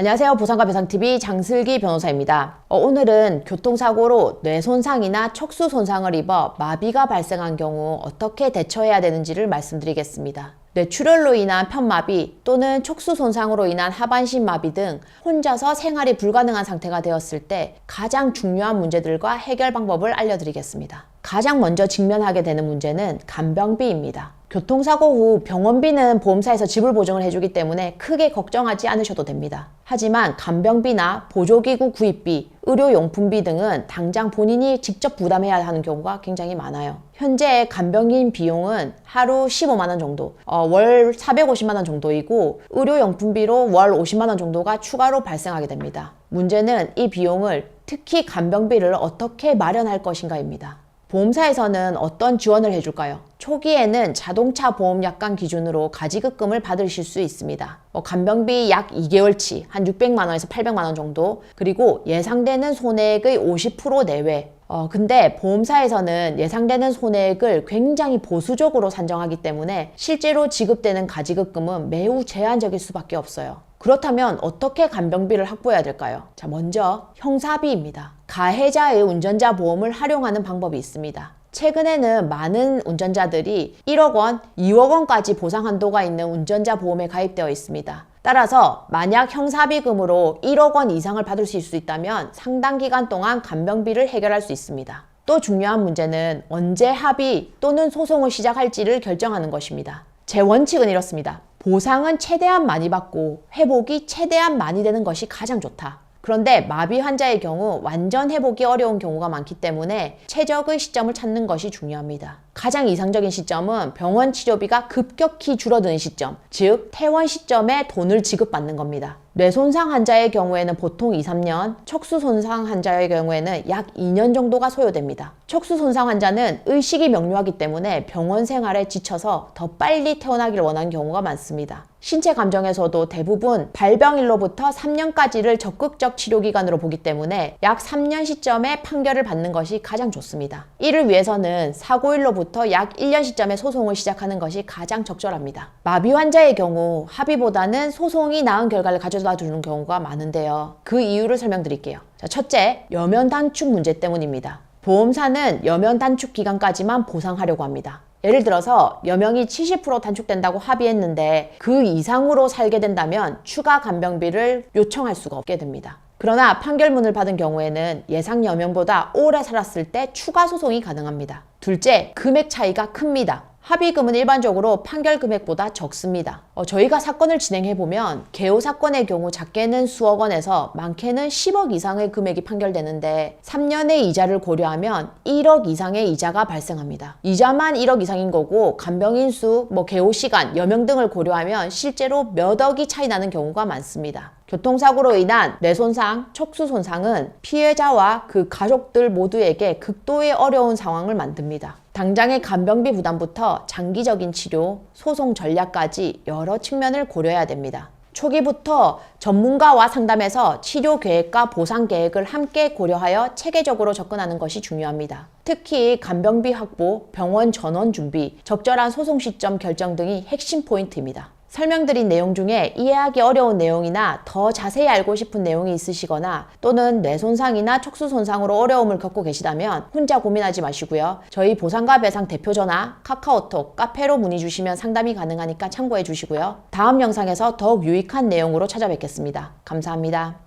안녕하세요. 보상과 배상TV 장슬기 변호사입니다. 오늘은 교통사고로 뇌손상이나 척수 손상을 입어 마비가 발생한 경우 어떻게 대처해야 되는지를 말씀드리겠습니다. 뇌출혈로 인한 편마비 또는 척수 손상으로 인한 하반신 마비 등 혼자서 생활이 불가능한 상태가 되었을 때 가장 중요한 문제들과 해결 방법을 알려드리겠습니다. 가장 먼저 직면하게 되는 문제는 간병비입니다. 교통사고 후 병원비는 보험사에서 지불 보증을 해주기 때문에 크게 걱정하지 않으셔도 됩니다. 하지만 간병비나 보조기구 구입비, 의료용품비 등은 당장 본인이 직접 부담해야 하는 경우가 굉장히 많아요. 현재 간병인 비용은 하루 15만원 정도, 월 450만원 정도이고 의료용품비로 월 50만원 정도가 추가로 발생하게 됩니다. 문제는 이 비용을, 특히 간병비를 어떻게 마련할 것인가입니다. 보험사에서는 어떤 지원을 해줄까요? 초기에는 자동차 보험 약관 기준으로 가지급금을 받으실 수 있습니다. 간병비 약 2개월치 한 600만원에서 800만원 정도, 그리고 예상되는 손해액의 50% 내외. 근데 보험사에서는 예상되는 손해액을 굉장히 보수적으로 산정하기 때문에 실제로 지급되는 가지급금은 매우 제한적일 수밖에 없어요. 그렇다면 어떻게 간병비를 확보해야 될까요? 자, 먼저 형사비입니다. 가해자의 운전자 보험을 활용하는 방법이 있습니다. 최근에는 많은 운전자들이 1억 원, 2억 원까지 보상 한도가 있는 운전자 보험에 가입되어 있습니다. 따라서 만약 형사비금으로 1억 원 이상을 받을 수 있다면 상당 기간 동안 간병비를 해결할 수 있습니다. 또 중요한 문제는 언제 합의 또는 소송을 시작할지를 결정하는 것입니다. 제 원칙은 이렇습니다. 보상은 최대한 많이 받고 회복이 최대한 많이 되는 것이 가장 좋다. 그런데 마비 환자의 경우 완전 회복이 어려운 경우가 많기 때문에 최적의 시점을 찾는 것이 중요합니다. 가장 이상적인 시점은 병원 치료비가 급격히 줄어드는 시점, 즉 퇴원 시점에 돈을 지급받는 겁니다. 뇌손상 환자의 경우에는 보통 2, 3년, 척수 손상 환자의 경우에는 약 2년 정도가 소요됩니다. 척수 손상 환자는 의식이 명료하기 때문에 병원 생활에 지쳐서 더 빨리 퇴원하기를 원하는 경우가 많습니다. 신체 감정에서도 대부분 발병일로부터 3년까지를 적극적 치료기간으로 보기 때문에 약 3년 시점에 판결을 받는 것이 가장 좋습니다. 이를 위해서는 사고일로부터 약 1년 시점에 소송을 시작하는 것이 가장 적절합니다. 마비 환자의 경우 합의보다는 소송이 나은 결과를 가져다 주는 경우가 많은데요. 그 이유를 설명드릴게요. 자, 첫째, 여면 단축 문제 때문입니다. 보험사는 여면 단축 기간까지만 보상하려고 합니다. 예를 들어서 여명이 70% 단축된다고 합의했는데 그 이상으로 살게 된다면 추가 간병비를 요청할 수가 없게 됩니다. 그러나 판결문을 받은 경우에는 예상 여명보다 오래 살았을 때 추가 소송이 가능합니다. 둘째, 금액 차이가 큽니다. 합의금은 일반적으로 판결 금액보다 적습니다. 저희가 사건을 진행해보면 개호 사건의 경우 작게는 수억 원에서 많게는 10억 이상의 금액이 판결되는데 3년의 이자를 고려하면 1억 이상의 이자가 발생합니다. 이자만 1억 이상인 거고 간병인 수, 개호 시간, 여명 등을 고려하면 실제로 몇 억이 차이 나는 경우가 많습니다. 교통사고로 인한 뇌손상, 척수 손상은 피해자와 그 가족들 모두에게 극도의 어려운 상황을 만듭니다. 당장의 간병비 부담부터 장기적인 치료, 소송 전략까지 여러 측면을 고려해야 됩니다. 초기부터 전문가와 상담해서 치료 계획과 보상 계획을 함께 고려하여 체계적으로 접근하는 것이 중요합니다. 특히 간병비 확보, 병원 전원 준비, 적절한 소송 시점 결정 등이 핵심 포인트입니다. 설명드린 내용 중에 이해하기 어려운 내용이나 더 자세히 알고 싶은 내용이 있으시거나 또는 뇌손상이나 척수 손상으로 어려움을 겪고 계시다면 혼자 고민하지 마시고요. 저희 보상과 배상 대표 전화, 카카오톡, 카페로 문의 주시면 상담이 가능하니까 참고해 주시고요. 다음 영상에서 더욱 유익한 내용으로 찾아뵙겠습니다. 감사합니다.